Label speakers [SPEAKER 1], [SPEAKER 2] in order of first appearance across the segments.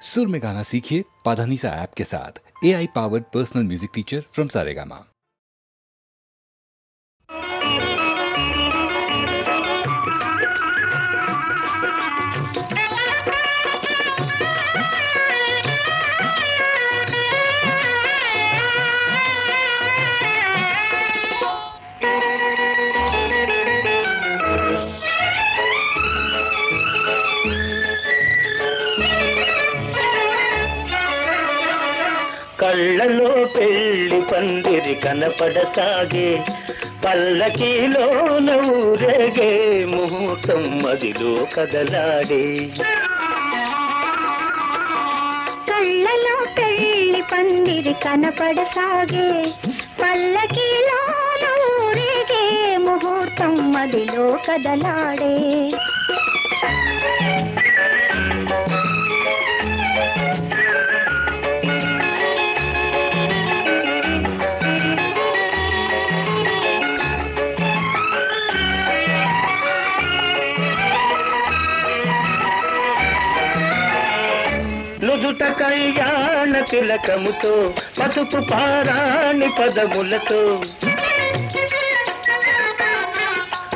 [SPEAKER 1] सुर में गाना सीखिए पाधानीसा ऐप के साथ। AI powered personal music teacher from Saregama.
[SPEAKER 2] కళ్ళలో పెళ్లి పందిరి కనపడసాగే, పల్లకీలోన ఊరేగే ముహూర్తం మదిలో కదలాడే.
[SPEAKER 3] కళ్ళలో పెళ్లి పందిరి కనపడసాగే, పల్లకీలోన ఊరేగే ముహూర్తం మదిలో కదలాడే.
[SPEAKER 2] నుదుట కళ్యాణ తిలకముతో, పసుపు పారాణి పదములతో,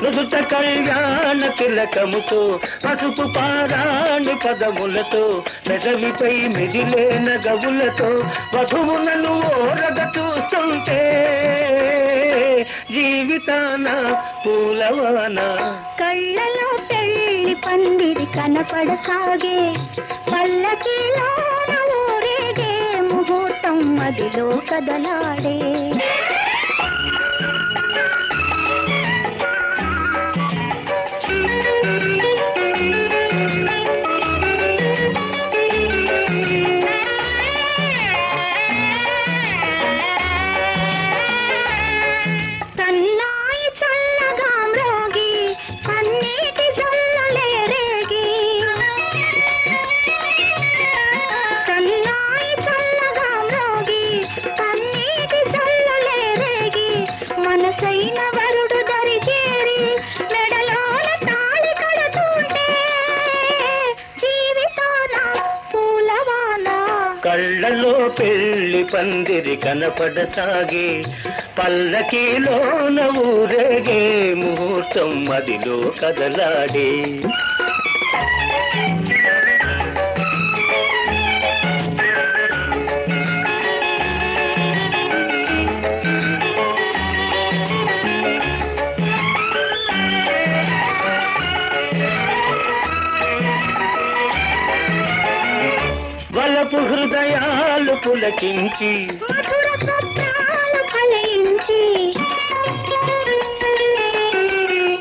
[SPEAKER 2] నుదుట కళ్యాణ తిలకముతో, పసుపు పారాణి పదములతో, పెదవిపై మిదిలే నగవులతో, వధువులను ఓరగ చూస్తుంటే జీవితాన పూలవాన.
[SPEAKER 3] కళ్ళలో పెళ్లి పందిరి కనపడసాగే, పల్లకీలోన ఊరేగే ముహూర్తం మదిలో కదలాడే.
[SPEAKER 2] కళ్ళలో పెళ్లి పందిరి కనపడసాగే, పల్లకీలోన ఊరేగే ముహూర్తం మదిలో కదలాడే. వలపు హృదయాలు పులకించి,
[SPEAKER 3] మధుర స్వప్నాలు ఫలించి,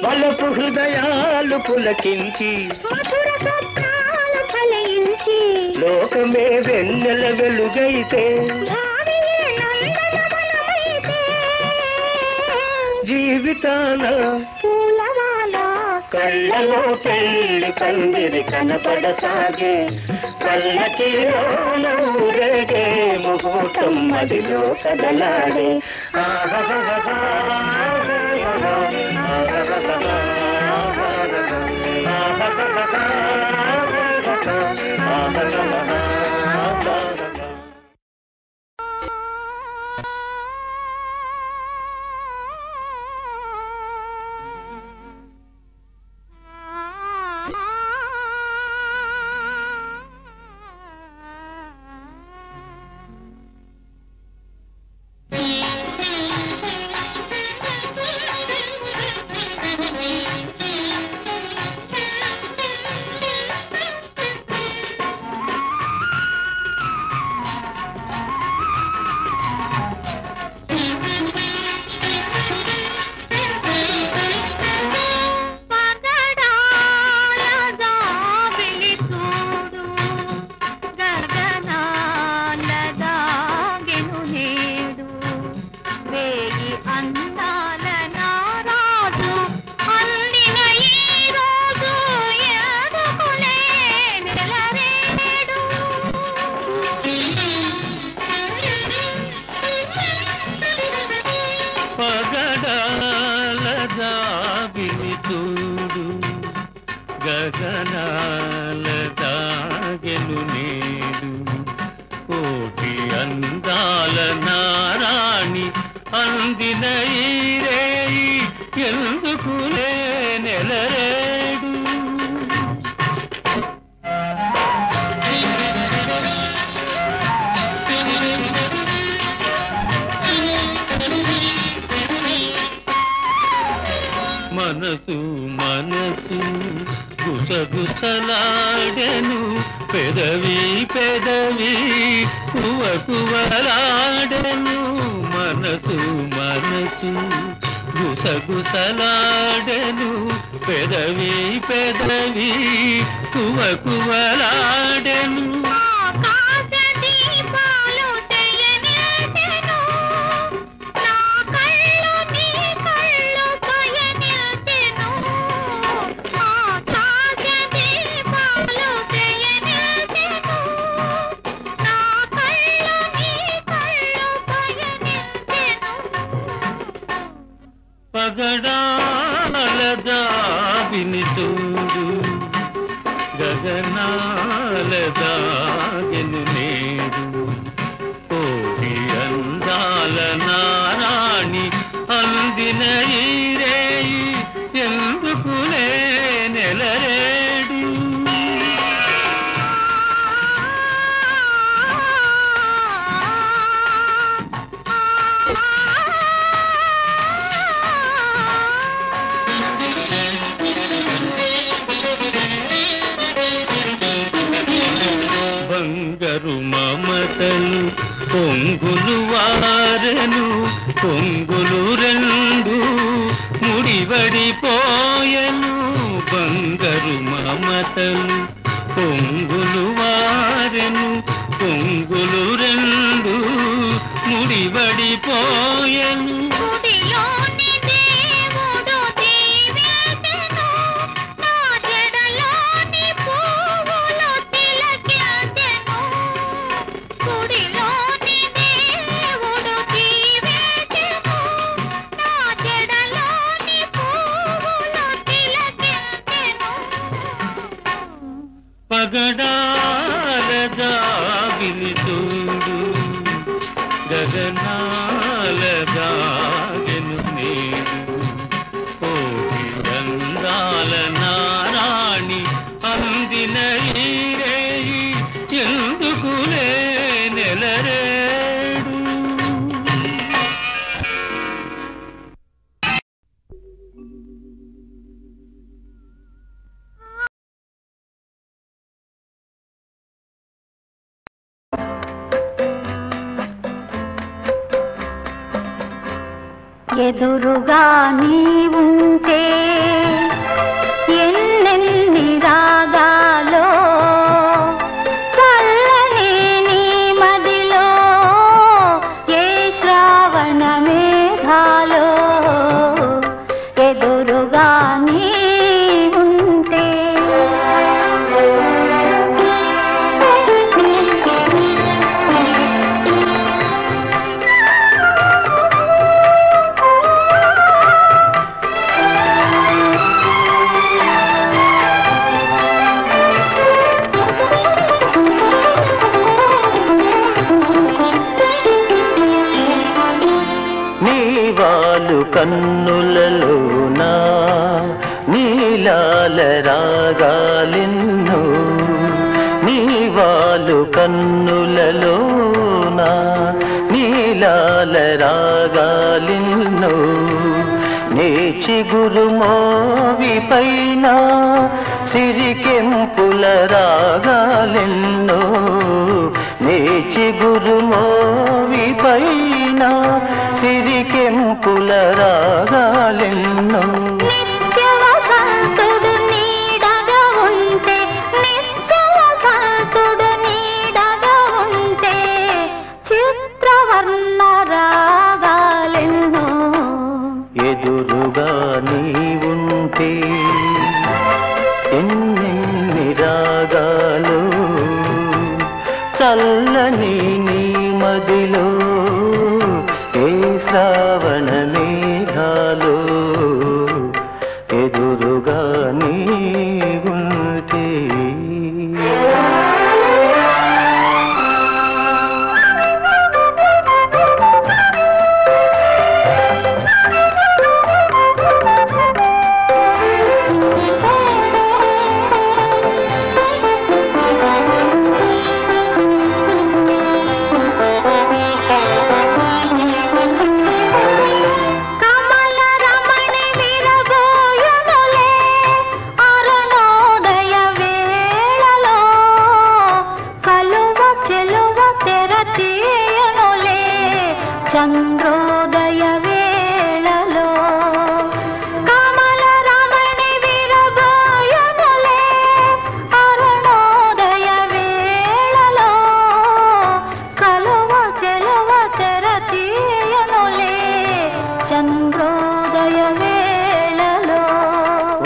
[SPEAKER 2] వలపు హృదయాలు పులకించి,
[SPEAKER 3] మధుర స్వప్నాలు ఫలించి,
[SPEAKER 2] లోకమే వెన్నెల వెలుగైతే,
[SPEAKER 3] భావియే నందనవనమైతే,
[SPEAKER 2] జీవితాన
[SPEAKER 3] పూలవాన.
[SPEAKER 2] కళ్ళలో పెళ్లి పందిరి కనపడసాగే, పల్లకీలోన ఊరేగే ముహూర్తం మదిలో కదలాడే. అందిన ఈరేయి ఎందుకులే నెలరేడు. మనసు మనసు గుసగుసలాడెను, పెదవి పెదవి కువకువలాడెను. మనసు మనసు గుసగుసలాడెను, పెదవి పెదవి కువకువలాడెను. పగడాల దావిని చూడు, గగనాల దాగెను నేడు. కోటి అందాల నారాణి అందిన ఈరేయి ఎందుకులే నెలరేడు. బంగారు మమతలు పొంగులు వారెను, పొంగులు రెండు ముడివడిపోయెను. బంగారు మమతలు పొంగులు వారెను, పొంగులు రెండు ముడివడిపోయెను. పగడాల దావిని చూడు, గగనాల దాగెను నేడు. కోటి అందాల నారాణి అందిన ఈరేయి ఎందుకులే నెలరేడు.
[SPEAKER 3] ఎదురుగా నీవుంటే ఎన్నెన్ని రాగాలో, చల్లని నీ మదిలో ఏ శ్రావణ మేఘాలో. ఎదురుగా నీవుంటే
[SPEAKER 2] కన్నులలోనా నీలాల రాగాలెన్నో, నీవాలు కన్నులలోనా నీలాల రాగాలెన్నో. నే చిగురుమోవి పైన సిరికెంపుల రాగాలెన్నో, నే చిగురుమోవి పైన సిరికెంపుల రాగాలెన్నో.
[SPEAKER 3] నిత్యవసంతుడు నీడగా ఉంటే, నిత్యవసంతుడు నీడగా ఉంటే చిత్రవర్ణ రాగాలెన్నో.
[SPEAKER 2] ఎదురుగా నీవుంటే ఎన్నెన్ని రాగాలు, చల్లని నీ మదిలో ఏ శ్రావణ మేఘాలు. ఎదురుగా నీవుంటే
[SPEAKER 3] చంద్రోదయ వేళలో కమల రమణి విరబోయనులే అరుణోదయ వేళలో కలువ చెలువ తెరతీయనులే చంద్రోదయ వేళలో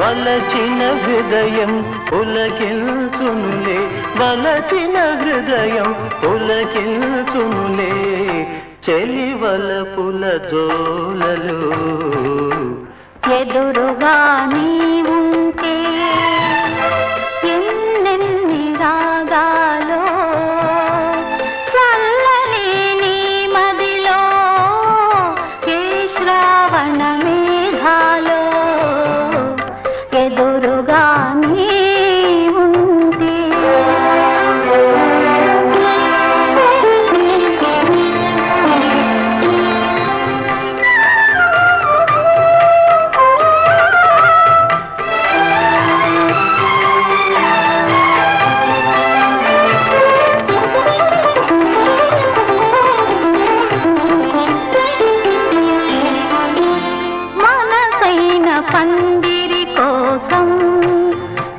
[SPEAKER 2] వలచిన హృదయం పులకిల్చునులే వలచిన హృదయం పులకిల్చునులే చెలివలపుల జోలలు
[SPEAKER 3] ఎదురుగా నీవుంటే ఎన్నెన్ని రాగాలో చల్లని నీ మదిలో ఏ శ్రావణ మేఘాలో ఎదురుగా నీవుంటే పందిరి కోసం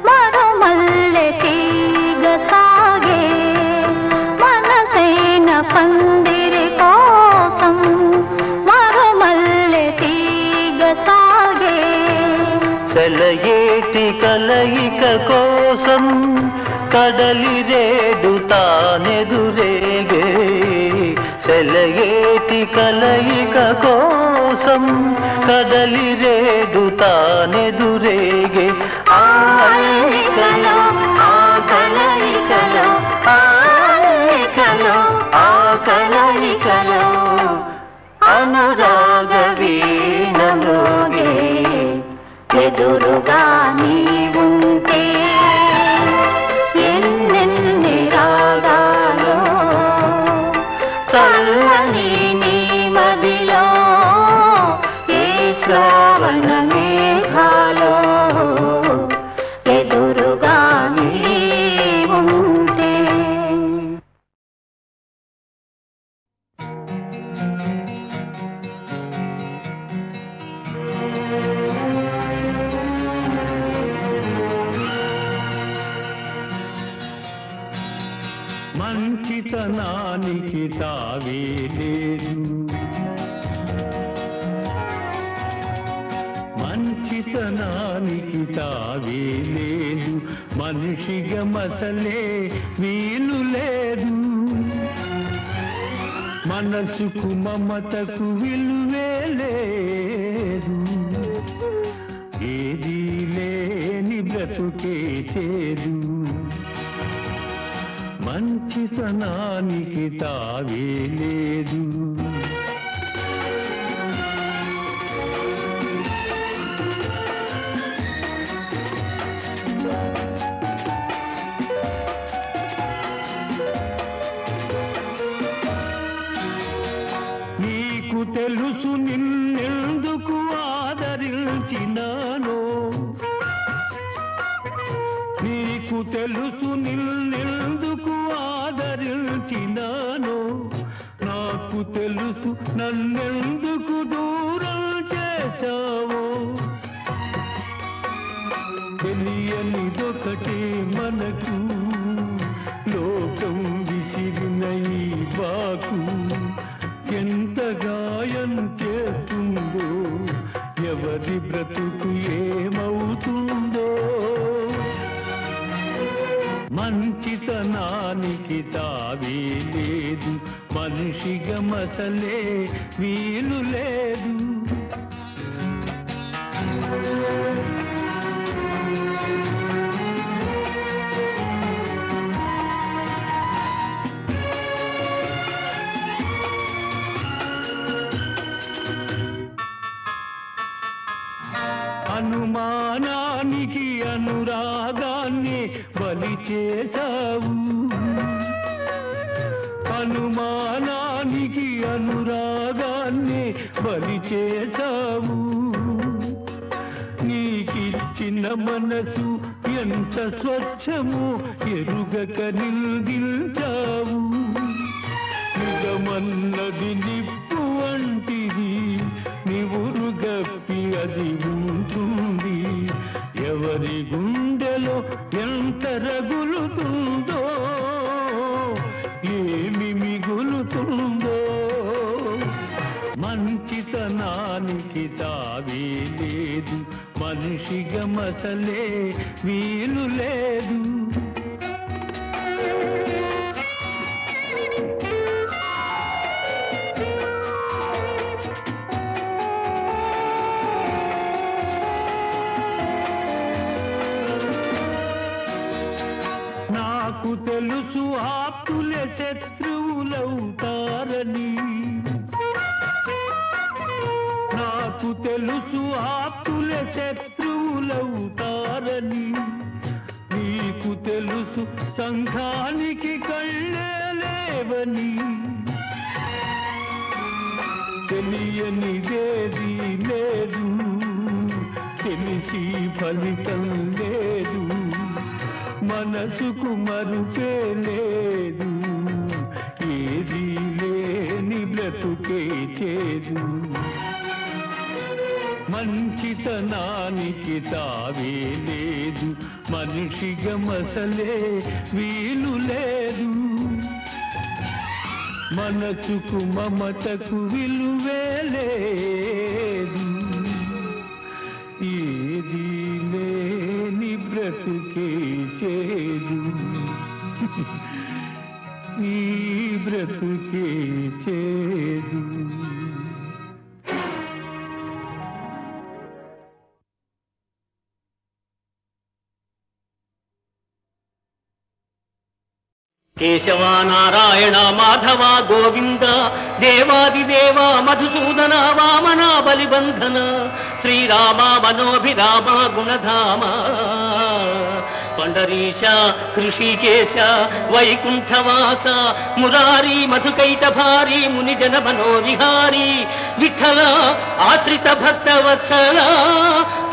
[SPEAKER 3] మరుమల్లె తీగ సాగే మనసైన పందిరి కోసం మరుమల్లె తీగ సాగే
[SPEAKER 2] సెలయేటి కలయిక కోసం కడలి రేడు తానెదురేగే సెలయేటి కలయిక కోసం కడలి రేడు తానెదురేగే ఆ కలయికలో ఆ కలయికలో ఆ కలయికలో ఆ కలయికలో అనురాగ వీణలోగే
[SPEAKER 3] ఎదురుగా నీవుంటే ఎన్నెన్ని రాగాలో చల్లని నీ మదిలో ఏ శ్రావణ మేఘాలో ఎదురుగా నీవుంటే
[SPEAKER 4] మంచితనానికి తావే లేదు మంచితనానికి తావే లేదు మనిషిగా మసలే వీలు లేదు మనసుకు మమతకు విలువే లేదు ఏదీ లేని బ్రతుకే చేదు మంచితనానికి తావే లేదు నీకు తెలుసు నిన్నెందుకు ఆదరించినానో నీకు తెలుసు నిన్నెందుకు ఆదరించినానో నాకు తెలుసు నన్నెందుకు దూరం చేశావో తెలియనిదొకటే మనకు లోకం విసిరిన ఈ బాకు ఎంత గాయం చేస్తుందో ఎవరి బ్రతుకు ఏమవుతుందో మంచితనానికి తావే లేదు మనిషిగా మసలే వీలు లేదు అనుమానానికి అనురాగాన్ని బలి చేశావు అనుమానానికి అనురాగాన్ని బలి చేశావు నీకిచ్చిన మనసు ఎంత స్వచ్ఛము ఎరుగక నిల్దిల్చావు నిజమన్నది నిప్పు తానికి తావే లేదు, మనిషిగా మసలే వీలు లేదు. నాకు తెలుసు ఆప్తులే శత్రువులవుతారని, నాకు తెలుసు ఆప్తులే శత్రువులవుతారని, నీకు తెలుసు సంఘానికి కళ్ళే లేవని. తెలియనిదేది లేదు, తెలిసి ఫలితం లేదు, మనసుకు మరుపే లేదు, ఏది లేని బ్రతుకే చేదు. మంచితనానికి తావే లేదు, మనిషిగా మసలే వీలు లేదు, మనసుకు మమతకు విలువే లేదు, ఏది లేని బ్రతుకే చేదు, ఈ బ్రతుకే చేదు.
[SPEAKER 2] కేశవ నారాయణ మాధవ గోవింద దేవాదిదేవ మధుసూదన వామన బలిబంధన శ్రీరామ మనోభిరామ గుణధామ పండరీశ కృషికేశ వైకుంఠవాస మురారి మధుకైటభారి మునిజన మనోవిహారి విఠల ఆశ్రిత భక్త వత్సల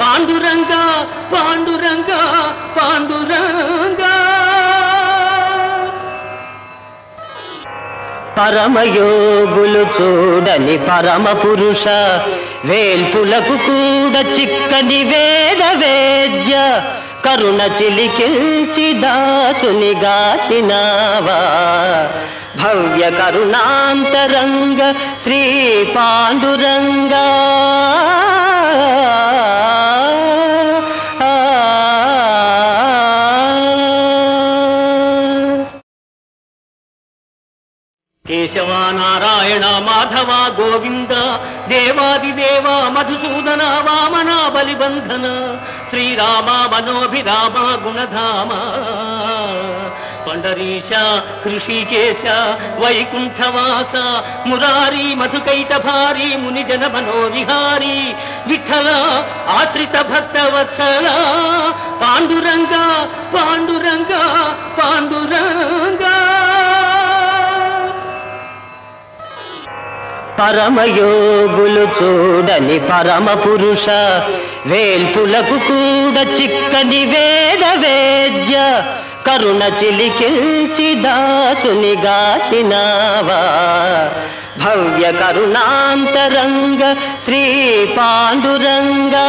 [SPEAKER 2] పాండురంగ పాండురంగ పాండురంగ. పరమయోగులు చూడని పరమ పురుష వేల్పులకు కూడా చిక్కని వేద వేద్య కరుణ చిలికిల్చి దాసుని గాచినావా భవ్య కరుణాంతరంగ శ్రీ పాండురంగా. కేశవ నారాయణ మాధవ గోవింద దేవాదిదేవ మధుసూదన వామన బలిబంధన శ్రీరామ మనోభిరామ గుణధామ పండరీశ కృషికేశ వైకుంఠవాస మురారి మధుకైటభారి మునిజన మనోవిహారి విఠల ఆశ్రిత భక్త వత్సల పాండురంగ పాండురంగ పాండురంగ. పరమయోగులు చూడని పరమ పురుష వేల్పులకు కూడా చిక్కని వేద వేద్య కరుణ చిలికిల్చి దాసుని గాచినావా భవ్య కరుణాంతరంగ శ్రీ పాండురంగా.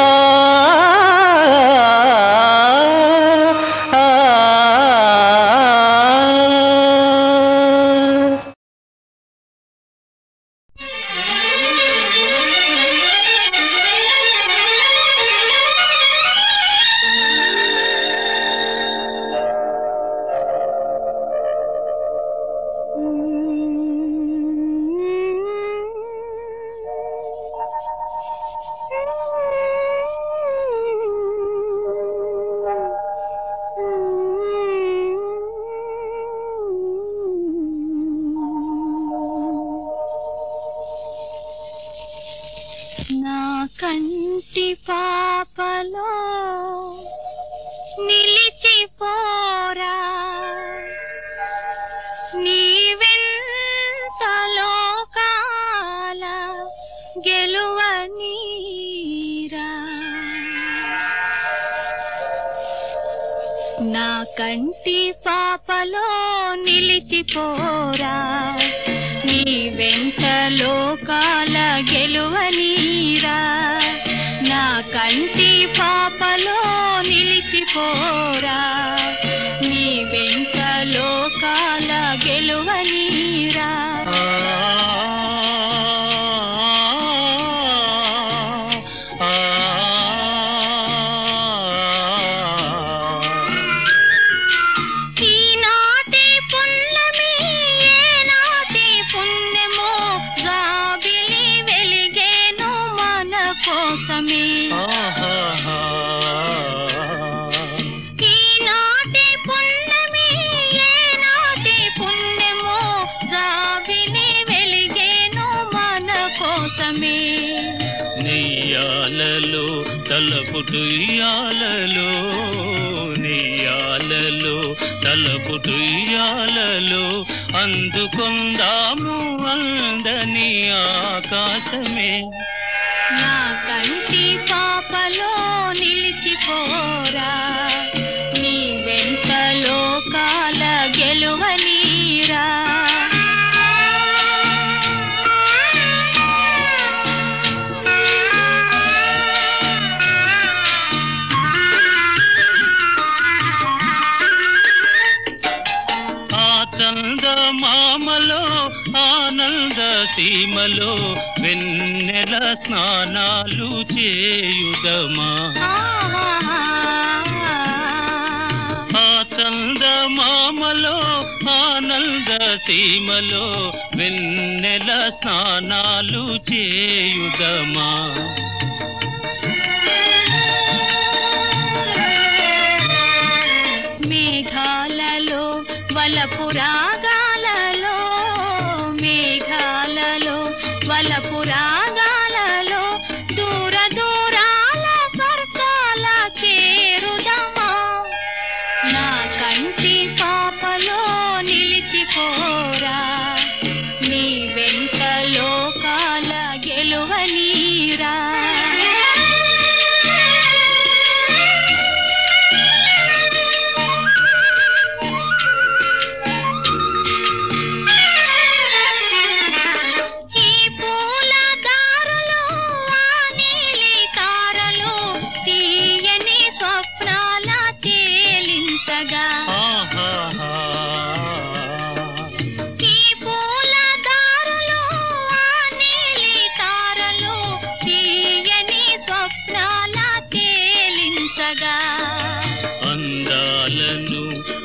[SPEAKER 3] కంటి పాపలో నిలిచిపోరా నీవెంత లోకాల గెలువనీరా. నా కంటి పాపలో నిలిచిపోరా నీ వెంట లోకాల గెలువనీరా. నా కంటి పాపలో నిలిచిపోరా నీ వెంట లోకాల గెలువనీరా.
[SPEAKER 4] తలపుటుయ్యాలలో నెయ్యాలలో తలపుటుయ్యాలలో అందుకొందాము అందని ఆకాశమే.
[SPEAKER 3] నా కంటి పాపలో నిలిచిపోరా నీ వెంట లోకాల గెలువనీరా.
[SPEAKER 4] చందమామలో ఆనంద సీమలో వెన్నెల స్నానాలు చేయుదమా. ఆ చందమామలో ఆనంద సీమలో వెన్నెల స్నానాలు చేయుదమా.
[SPEAKER 3] మేఘాలలో వలపు రాగాలలో మేఘాలలో వలపు రాగాలలో దూర దూరాల స్వర్గాల చేరుదమా. నా కంటి పాపలో నిలిచిపోరా నీ వెంట లోకాల గెలువనీరా.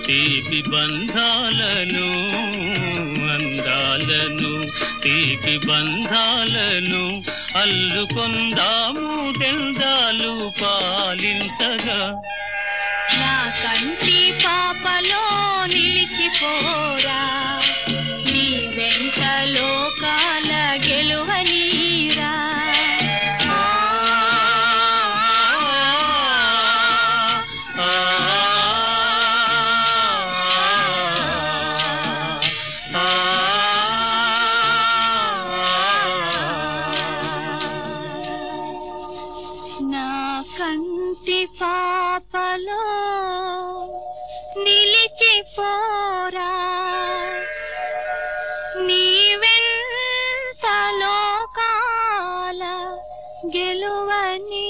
[SPEAKER 4] తీపి బంధాలను అందాలను తీపి బంధాలను అల్లుకొందాము దెందాలు పాలించగా.
[SPEAKER 3] నా కంటి పాపలో నిలిచిపోరా నీ వెంట లోకాల గెలువనీరా. కంటి పాపలో నిలిచిపోరా నీ వెంట లోకాల గెలువనీరా.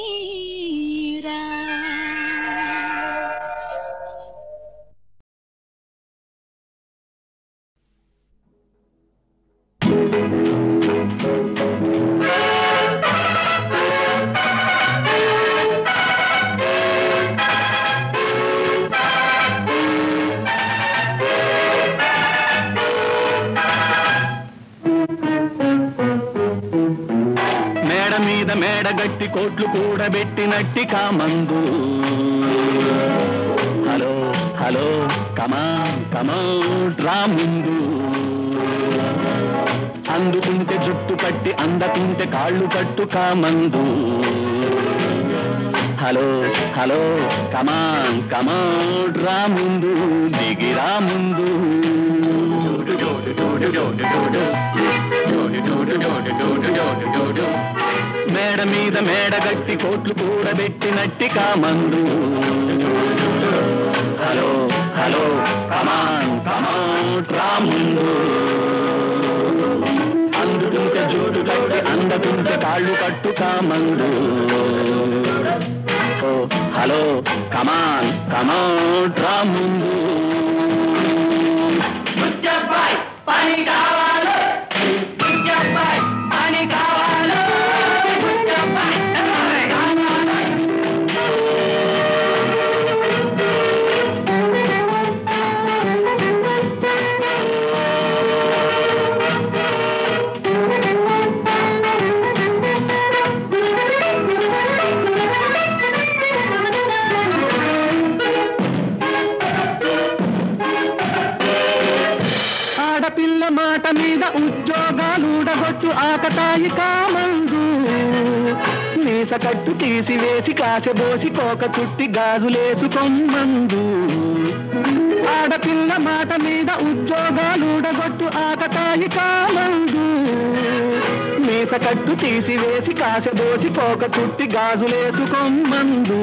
[SPEAKER 4] మేడగట్టి కోట్లు కూడబెట్టినట్టి కామందు. హలో హలో కమాన్ కమాన్ రా ముందు. అందుకుంటే జుట్టు కట్టి అందకుంటే కాళ్ళు కట్టు కామందు. హలో హలో కమాన్ కమాన్ రా ముందు దిగిరా ముందు. మేడ మీద మేడగట్టి కోట్లు కూడబెట్టినట్టి కామందు. హలో హలో కమాన్ కమాన్ రా ముందు. అందుకుంటే జోడు కట్టి అందకుంటే కాళ్ళు కట్టు కామందు. ఓ హలో కమాన్ కమాన్ రా ముందు. పని కావాలి పని కావాలి. ఆడపిల్ల మాట మీద ఉద్యోగాలుడగొచ్చు ఆకతాయి కామందు. మీస కట్టు తీసివేసి కాసెబోసి కోక చుట్టి గాజులేసుకొమ్మందు ఆడపిల్ల మాట మీద ఉద్యోగాలుడగొట్టు ఆకతాయి కామందు మీస కట్టు తీసివేసి కాసెబోసి కోక చుట్టి గాజులేసుకొమ్మందు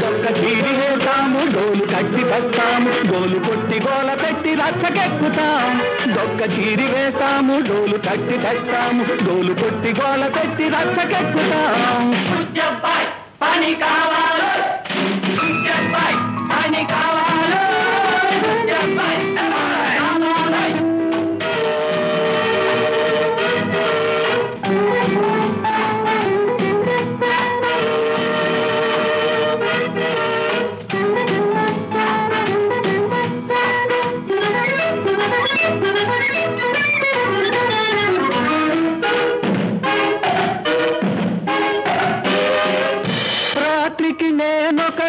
[SPEAKER 4] దొక్క చీరి వేస్తాము డోలు కట్టి తెస్తాము గోలు కొట్టి గోల పెట్టి రచ్చకెక్కుతాం దొక్క చీరి వేస్తాము డోలు కట్టి తెస్తాము గోలు కొట్టి గోల పెట్టి రచ్చకెక్కుతాం పని కావాలి పని కావాలి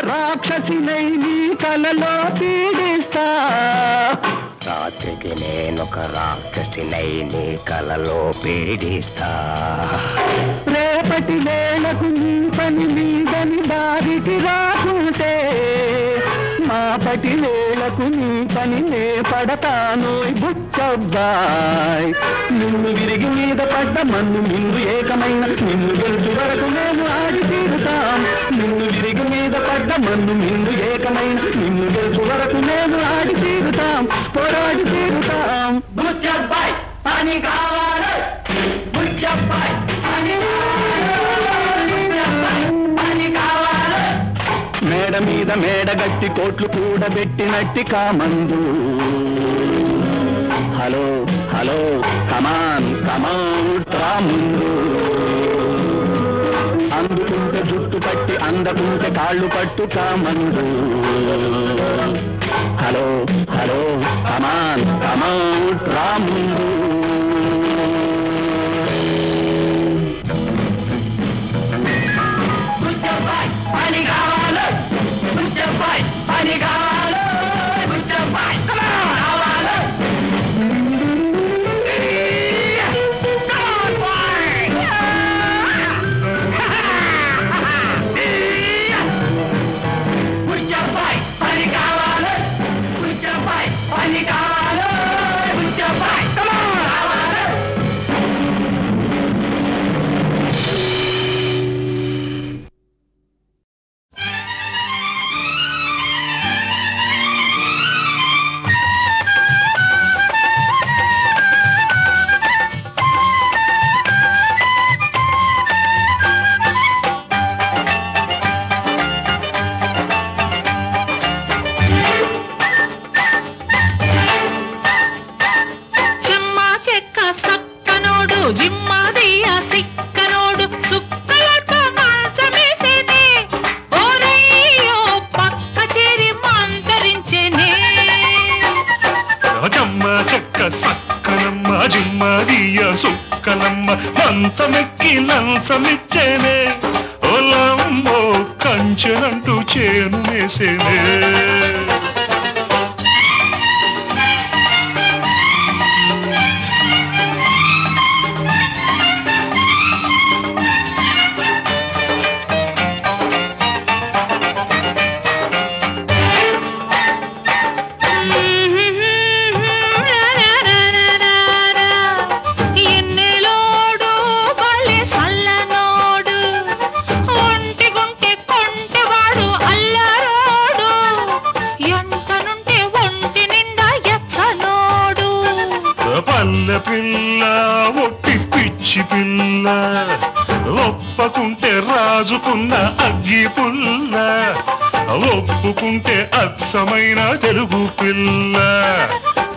[SPEAKER 4] రాక్షసినై నీ కలలో పీడిస్తా రాత్రికి నేనొక రాక్షసినై నీ కలలో పీడిస్తా రేపటి వేళకు నీ పని మీదని దారికి రాకుంటే మాపటి వేళకు నీ పని నే పడతానోయ్ బుచ్చబ్బాయ్ నిన్ను విరిగి మీద పడ్డ మన్ను నిన్ను ఏకమైన నిన్ను గెలుచు వరకు నేను ఆడి తీరుతాం నిన్ను విరిగి మీద పడ్డ మన్ను నిన్ను ఏకమైన నిన్ను గెలుచు వరకు నేను ఆడి తీరుతాం పోరాడి తీరుతాం బుచ్చబ్బాయ్ పని కావాలి బుచ్చబ్బాయ్ పని కావాలి మేడ మీద మేడగట్టి కోట్లు కూడబెట్టినట్టి కామందు హలో హలో కమాన్ కమాన్ రాముందు అందుకుంటే జుట్టు పట్టి అందకుంటే కాళ్ళు పట్టు కామందు హలో హలో కమాన్ కమాన్ రాముందు పని కావాలి పని కావాలి
[SPEAKER 5] సుక్కలమ్మ మంచమెక్కి లంచమిచ్చేనే ఓలమ్మో కంచెనంటూ చేను వేసేనే పిల్ల ఒట్టి పిచ్చి పిల్ల ఒప్పకుంటే రాజుకున్న అగ్గి పుల్ల ఒప్పుకుంటే అచ్చమైన తెలుగు పిల్ల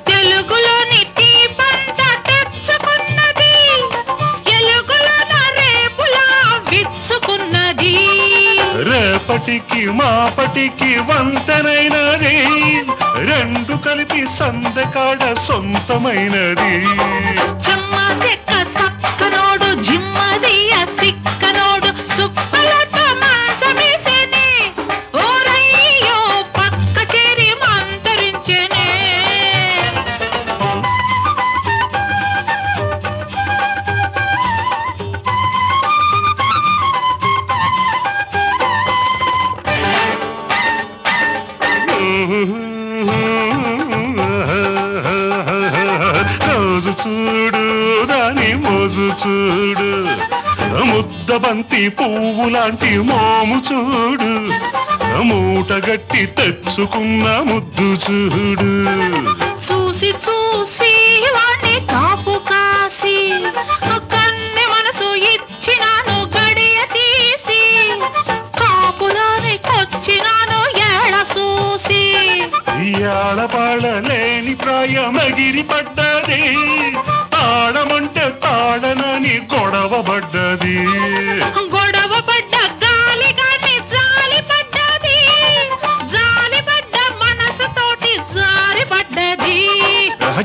[SPEAKER 3] తెలుగులోని దీపంత తెచ్చుకున్నది ఎలుగులోన రేపులా విచ్చుకున్నది
[SPEAKER 5] రేపటికి మాపటికి వంతనైనది రెండు కలిపి సందకాడ సొంతమైనది
[SPEAKER 3] చెమ్మ చెక్క సక్కనోడు జిమ్మదియ సిక్కనోడు సుక్కలతో మాసమేసేనే ఓరయ్యో పక్క చేరి మంతరించేనే
[SPEAKER 5] మోజు చూడు దాని మోజు చూడు, ముద్దబంతి పువ్వు లాంటి మోము చూడు, మూటగట్టి తెచ్చుకున్న ముద్దు చూడు.
[SPEAKER 3] చూసి చూసి వాణ్ణి కాపు కాసి కన్నె మనసు ఇచ్చినాను గడియ తీసి, కాపురానికొచ్చినాను ఏడ చూసి.
[SPEAKER 5] ఏడపాడలేని ప్రాయమగిరి పడ్డది, తాడమంటే తాడనని గొడవ పడ్డది.
[SPEAKER 3] గొడవ పడ్డ గాలి గాని జాలి పడ్డది, జాలి పడ్డ మనసుతోటి జారి పడ్డది.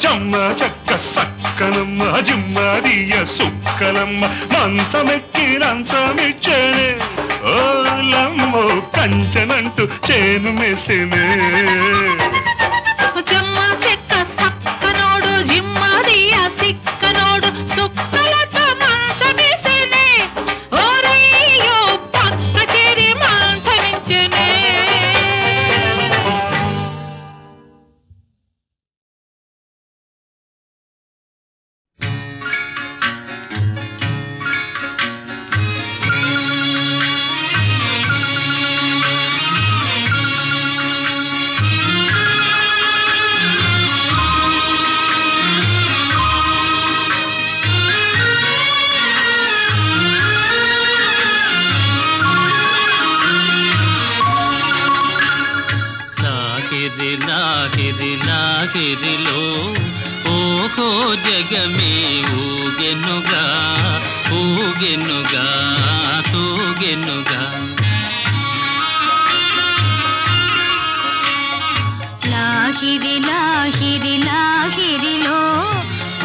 [SPEAKER 5] జమ్మ చక్క సక్కనమ్మ జిమ్మదియ సుక్కలమ్మ, మంచమెక్కి లంచమిచ్చనే ఓలమ్మో కంచనంటూ చేను మెసినే.
[SPEAKER 3] జమ్మ చెక్క సక్కనోడు జిమ్మదియ సిక్కనోడు, సుక్కలతో మంచమేసేనే ఓరయ్యో పక్క చేరి మంచమించెనే.
[SPEAKER 6] లాహిరిలో ఓహో జగమే ఊగెనుగా ఊగెనుగా తూగెనుగా.
[SPEAKER 7] లాహిరి లాహిరి లాహిరిలో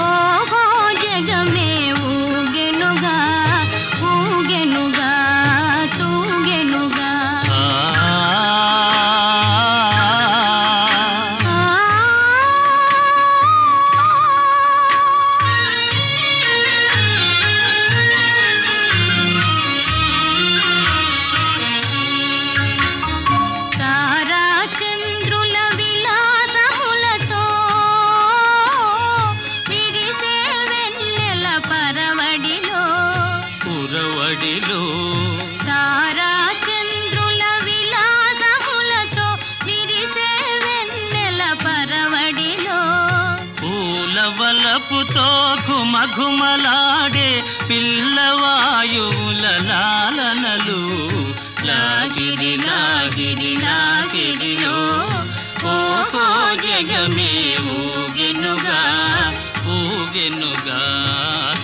[SPEAKER 7] ఓహో జగమే ఊగెనుగా ఊగెనుగా తూగెనుగా.
[SPEAKER 6] వలపుతో ఘుమఘుమలాడే పిల్లవాయువుల లాలనలు. లాగిరి లాగిరి లాగిరిలో ఓహో జగమే ఊగెనుగా ఊగెనుగా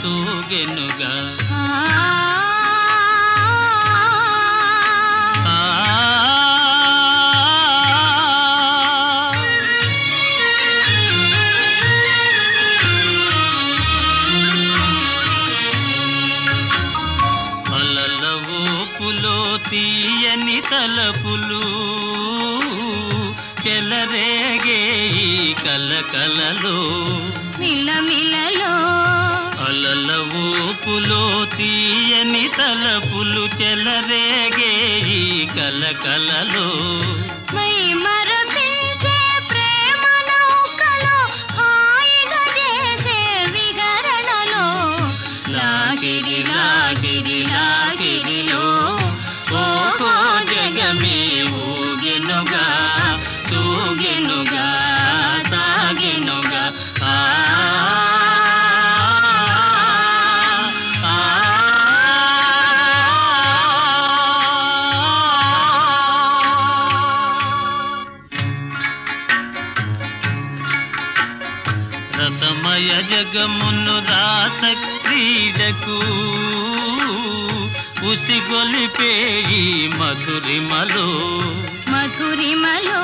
[SPEAKER 6] తూగెనుగా. తీయని తలపులు చెలరేగే ఈ కలకలలో
[SPEAKER 7] మిలమిలలో.
[SPEAKER 6] అలల ఊపులో తీయని తలపులు చెలరేగే ఈ కలకలలో.
[SPEAKER 7] మై మరపించే ప్రేమ నౌకలో హాయిగా చేసే విహరణలో. లాగిరి లాగిరి లాగిరిలో ఓహో జగమే ఊగెనుగా తూగెనుగా సాగెనుగా. రసమయ జగమును రాస క్రీడకు ఉసిగొలిపే ఈ మధురిమలో మధురిమలో.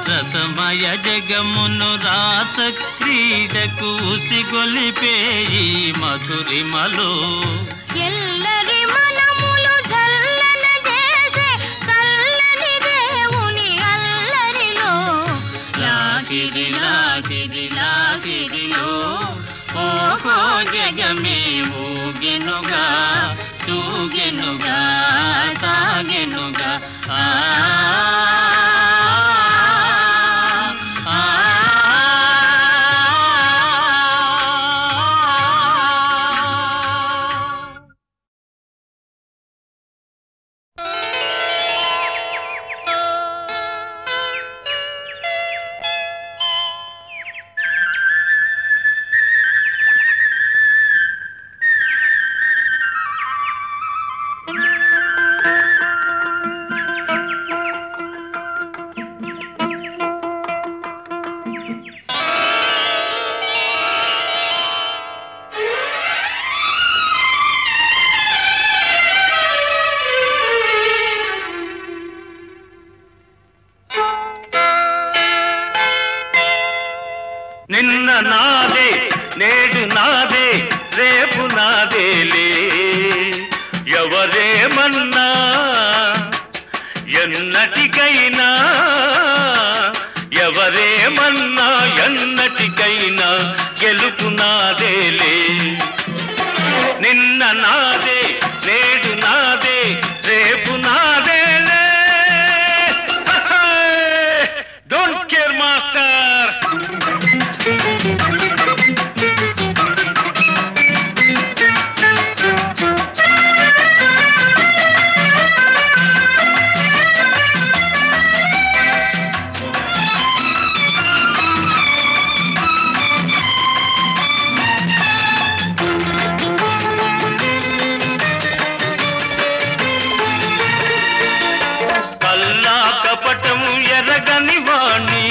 [SPEAKER 6] రసమయ జగమును రాస క్రీడకు ఉసిగొలిపే ఈ మధురిమలో.
[SPEAKER 7] ఎల్లరి మనములు చల్లన చేసే చల్లని దేవుని అల్లరిలో. లాగిరి లాగిరి లాగిరిలో ఓహో జగమే ఊగెనుగా తూగెనుగా సాగెనుగా.
[SPEAKER 8] నాదే నేడు నాదే రేపు నాదేలే ఎవరేమన్నా ఎన్నటికైనా ఎవరేమన్నా ఎన్నటికైనా గెలుపు నాదేలే నిన్న నాదే నేడు నాదే రేపు నాదేలే డోంట్ కేర్ మాస్టర్ కపటము ఎరగని వాణ్ణి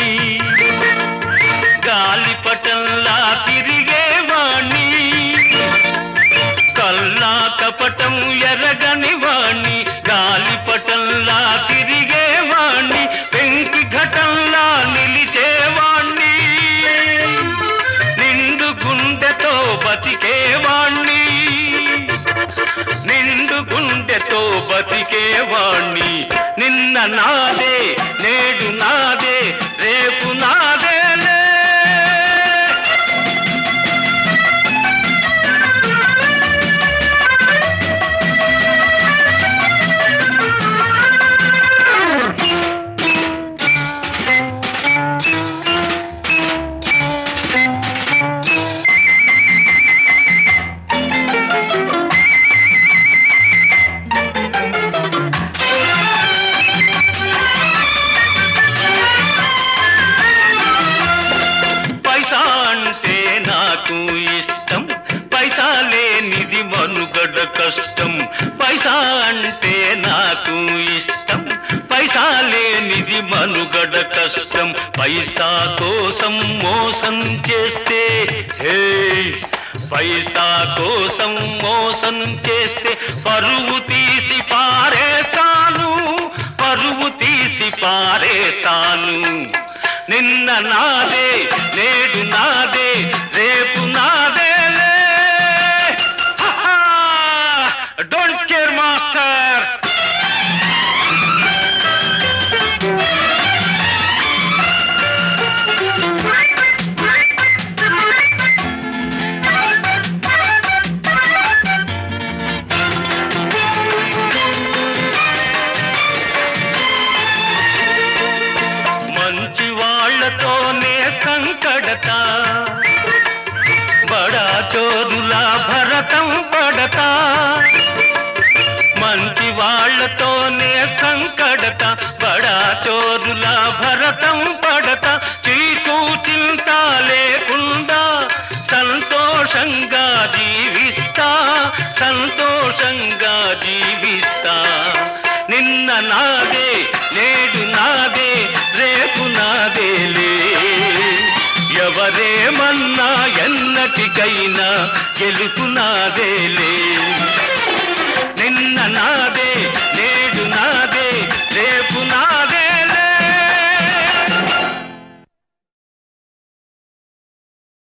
[SPEAKER 8] గాలిపటంలా తిరిగేవాణ్ణి కల్లా కపటము ఎరగని వాణ్ణి గాలిపటంలా తిరిగేవాణ్ణి పెంకి ఘటంలా నిలిచేవాణ్ణి నిండు గుండెతో బతికేవాణ్ణి నిండు గుండెతో బతికేవాణ్ణి నిన్న నాదే నేడు నాదే రేపు నాదేలే ఇష్టం పైసా లేనిది మనుగడ కష్టం పైసా అంటే నాకు ఇష్టం పైసా లేనిది మనుగడ కష్టం పైసా కోసం మోసం చేస్తే పైసా కోసం మోసం చేస్తే పరువు తీసి పారేస్తాను పరువు తీసి పారేస్తాను నిన్న నాదే నేడు నాదే రేపు నాదేలే డోంట్ కేర్ మాస్టర్ మంచి వాళ్లతోనే సంకడత బడా చోరులా భరతం పడతా మంచి వాళ్లతోనే సంకడత బడా చోరులా భరతం పడతా చీకు చింత లేకుండా సంతోషంగా జీవిస్తా సంతోషంగా జీవిస్తా నిన్న నాదే నేడు నాదే రేపు నాదేలే ఎవరేమన్నా ఎన్నటికైనా గెలుపు నాదేలే నిన్న నా